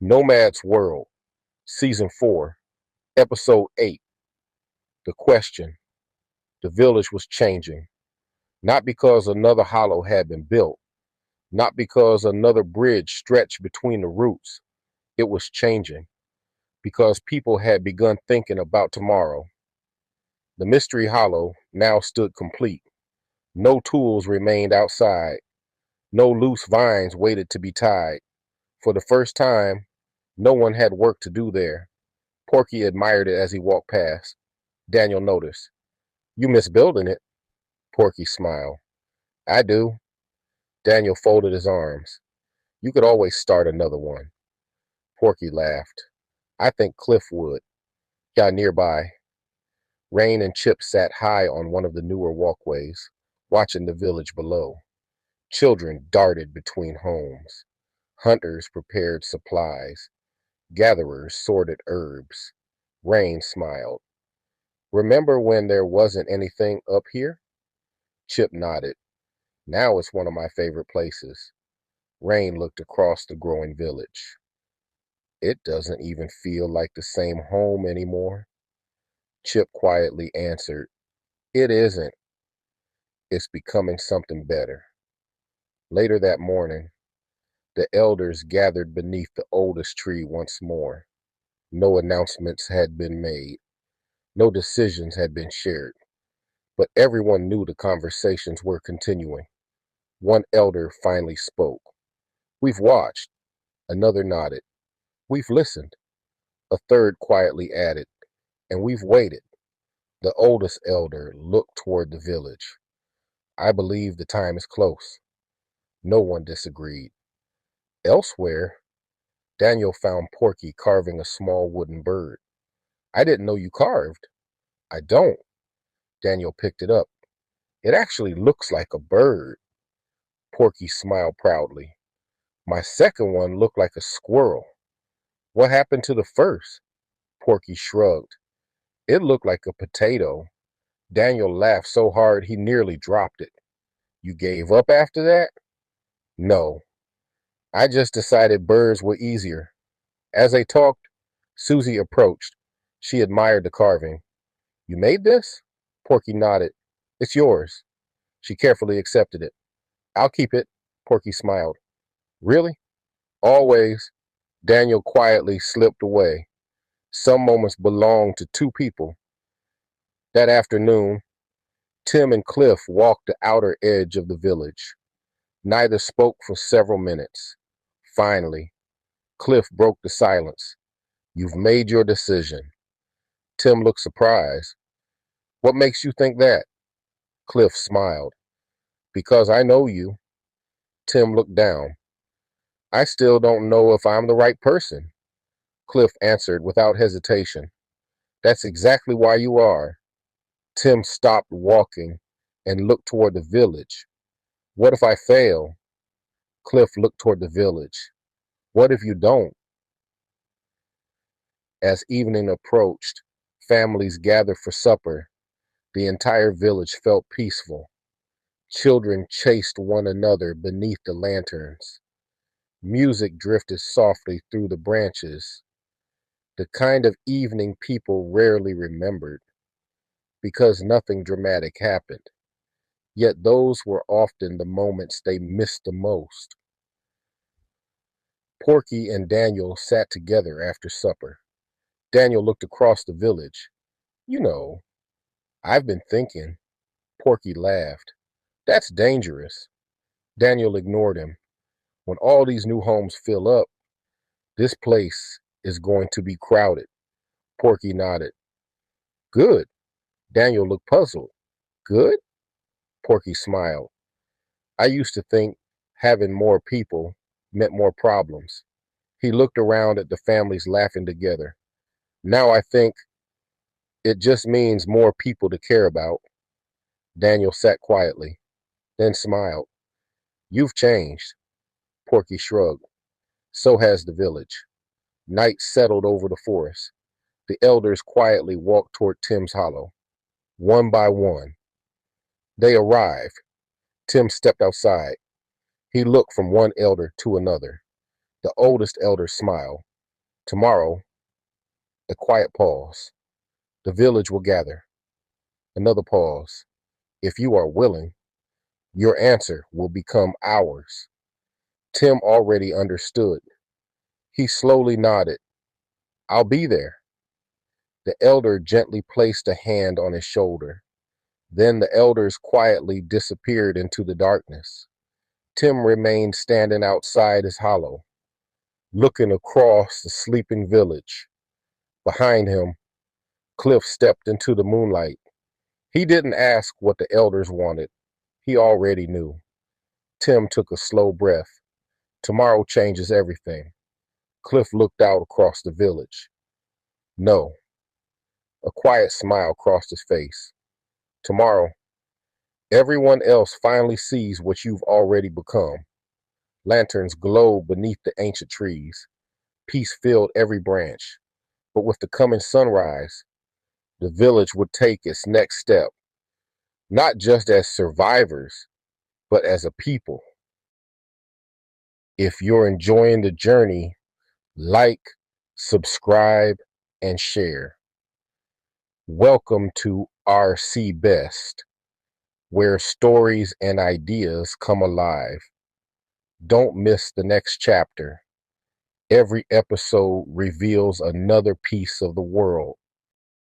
Nomads World, Season 4, Episode 8. The question. The village was changing. Not because another hollow had been built, not because another bridge stretched between the roots. It was changing because people had begun thinking about tomorrow. The mystery hollow now stood complete. No tools remained outside. No loose vines waited to be tied. For the first time, no one had work to do there. Porky admired it as he walked past. Daniel noticed. You miss building it? Porky smiled. I do. Daniel folded his arms. You could always start another one. Porky laughed. I think Cliff would. Yeah, nearby. Rain and Chip sat high on one of the newer walkways, watching the village below. Children darted between homes. Hunters prepared supplies. Gatherers sorted herbs. Rain smiled. Remember when there wasn't anything up here? Chip nodded. Now it's one of my favorite places. Rain looked across the growing village. It doesn't even feel like the same home anymore. Chip quietly answered, It isn't. It's becoming something better. Later that morning, the elders gathered beneath the oldest tree once more. No announcements had been made. No decisions had been shared. But everyone knew the conversations were continuing. One elder finally spoke. We've watched. Another nodded. We've listened. A third quietly added. And we've waited. The oldest elder looked toward the village. I believe the time is close. No one disagreed. Elsewhere, Daniel found Porky carving a small wooden bird. I didn't know you carved. I don't. Daniel picked it up. It actually looks like a bird. Porky smiled proudly. My second one looked like a squirrel. What happened to the first? Porky shrugged. It looked like a potato. Daniel laughed so hard he nearly dropped it. You gave up after that? No. I just decided birds were easier. As they talked, Susie approached. She admired the carving. You made this? Porky nodded. It's yours. She carefully accepted it. I'll keep it. Porky smiled. Really? Always. Daniel quietly slipped away. Some moments belonged to two people. That afternoon, Tim and Cliff walked the outer edge of the village. Neither spoke for several minutes. Finally, Cliff broke the silence. You've made your decision. Tim looked surprised. What makes you think that? Cliff smiled. Because I know you. Tim looked down. I still don't know if I'm the right person. Cliff answered without hesitation. That's exactly why you are. Tim stopped walking and looked toward the village. What if I fail? Cliff looked toward the village. What if you don't? As evening approached, families gathered for supper. The entire village felt peaceful. Children chased one another beneath the lanterns. Music drifted softly through the branches, the kind of evening people rarely remembered, because nothing dramatic happened. Yet those were often the moments they missed the most. Porky and Daniel sat together after supper. Daniel looked across the village. You know, I've been thinking. Porky laughed. That's dangerous. Daniel ignored him. When all these new homes fill up, this place is going to be crowded. Porky nodded. Good. Daniel looked puzzled. Good? Porky smiled. I used to think having more people meant more problems. He looked around at the families laughing together. Now I think it just means more people to care about. Daniel sat quietly, then smiled. You've changed. Porky shrugged. So has the village. Night settled over the forest. The elders quietly walked toward Tim's hollow. One by one. They arrived. Tim stepped outside. He looked from one elder to another. The oldest elder smiled. Tomorrow, a quiet pause. The village will gather. Another pause. If you are willing, your answer will become ours. Tim already understood. He slowly nodded. I'll be there. The elder gently placed a hand on his shoulder. Then the elders quietly disappeared into the darkness. Tim remained standing outside his hollow, looking across the sleeping village. Behind him, Cliff stepped into the moonlight. He didn't ask what the elders wanted. He already knew. Tim took a slow breath. Tomorrow changes everything. Cliff looked out across the village. No. A quiet smile crossed his face. Tomorrow, everyone else finally sees what you've already become. Lanterns glowed beneath the ancient trees. Peace filled every branch. But with the coming sunrise, the village would take its next step, not just as survivors, but as a people. If you're enjoying the journey, like, subscribe, and share. Welcome to RC Best, where stories and ideas come alive. Don't miss the next chapter. Every episode reveals another piece of the world.